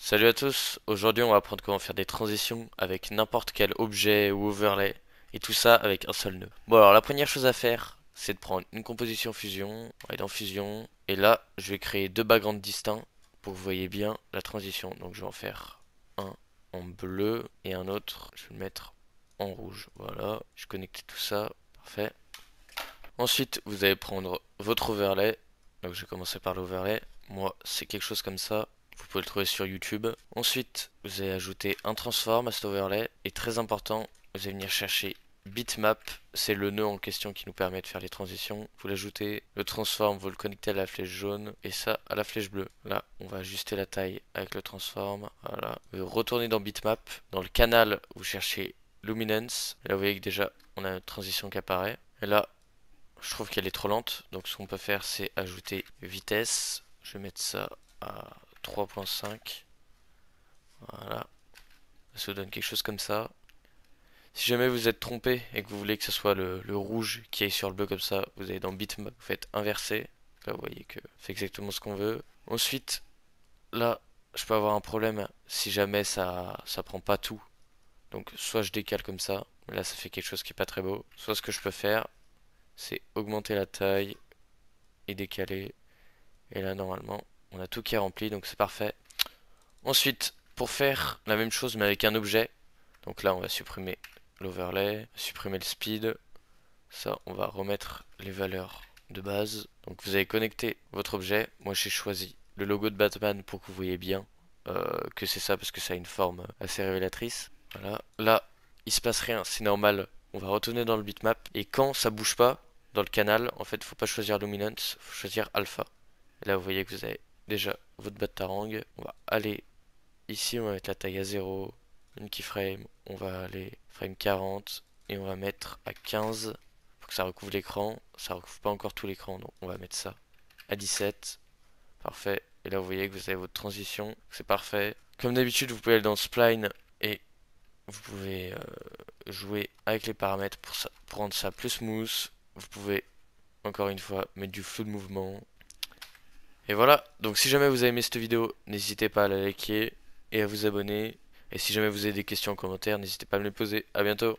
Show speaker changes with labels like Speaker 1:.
Speaker 1: Salut à tous, aujourd'hui on va apprendre comment faire des transitions avec n'importe quel objet ou overlay et tout ça avec un seul nœud. Bon alors la première chose à faire c'est de prendre une composition fusion, on va aller dans fusion et là je vais créer deux backgrounds distincts pour que vous voyez bien la transition. Donc je vais en faire un en bleu et un autre je vais le mettre en rouge. Voilà, je connecte tout ça, parfait. Ensuite vous allez prendre votre overlay, donc je vais commencer par l'overlay. Moi c'est quelque chose comme ça. Vous pouvez le trouver sur YouTube. Ensuite, vous allez ajouter un transform à cet overlay. Et très important, vous allez venir chercher bitmap. C'est le nœud en question qui nous permet de faire les transitions. Vous l'ajoutez. Le transform, vous le connectez à la flèche jaune. Et ça, à la flèche bleue. Là, on va ajuster la taille avec le transform. Voilà. Vous retournez dans bitmap. Dans le canal, vous cherchez luminance. Et là, vous voyez que déjà, on a une transition qui apparaît. Et là, je trouve qu'elle est trop lente. Donc, ce qu'on peut faire, c'est ajouter vitesse. Je vais mettre ça à 3.5. Voilà. Ça vous donne quelque chose comme ça. Si jamais vous êtes trompé et que vous voulez que ce soit le rouge qui est sur le bleu comme ça, vous allez dans bitmap, vous faites inverser. Là, vous voyez que c'est exactement ce qu'on veut. Ensuite, là, je peux avoir un problème si jamais ça prend pas tout. Donc, soit je décale comme ça, mais là, ça fait quelque chose qui est pas très beau. Soit ce que je peux faire, c'est augmenter la taille et décaler. Et là, normalement, on a tout qui est rempli, donc c'est parfait. Ensuite, pour faire la même chose mais avec un objet, donc là on va supprimer l'overlay, supprimer le speed, ça on va remettre les valeurs de base. Donc vous allez connecter votre objet, moi j'ai choisi le logo de Batman pour que vous voyez bien que c'est ça parce que ça a une forme assez révélatrice. Voilà, là il se passe rien, c'est normal, on va retourner dans le bitmap et quand ça bouge pas dans le canal, en fait faut pas choisir luminance, faut choisir alpha. Et là vous voyez que vous avez déjà votre Batarang, on va aller ici, on va mettre la taille à 0, une keyframe, on va aller frame 40 et on va mettre à 15 pour que ça recouvre l'écran. Ça recouvre pas encore tout l'écran, donc on va mettre ça à 17. Parfait. Et là, vous voyez que vous avez votre transition, c'est parfait. Comme d'habitude, vous pouvez aller dans Spline et vous pouvez jouer avec les paramètres pour rendre ça plus smooth. Vous pouvez, encore une fois, mettre du flou de mouvement. Et voilà, donc si jamais vous avez aimé cette vidéo, n'hésitez pas à la liker et à vous abonner. Et si jamais vous avez des questions en commentaire, n'hésitez pas à me les poser. À bientôt.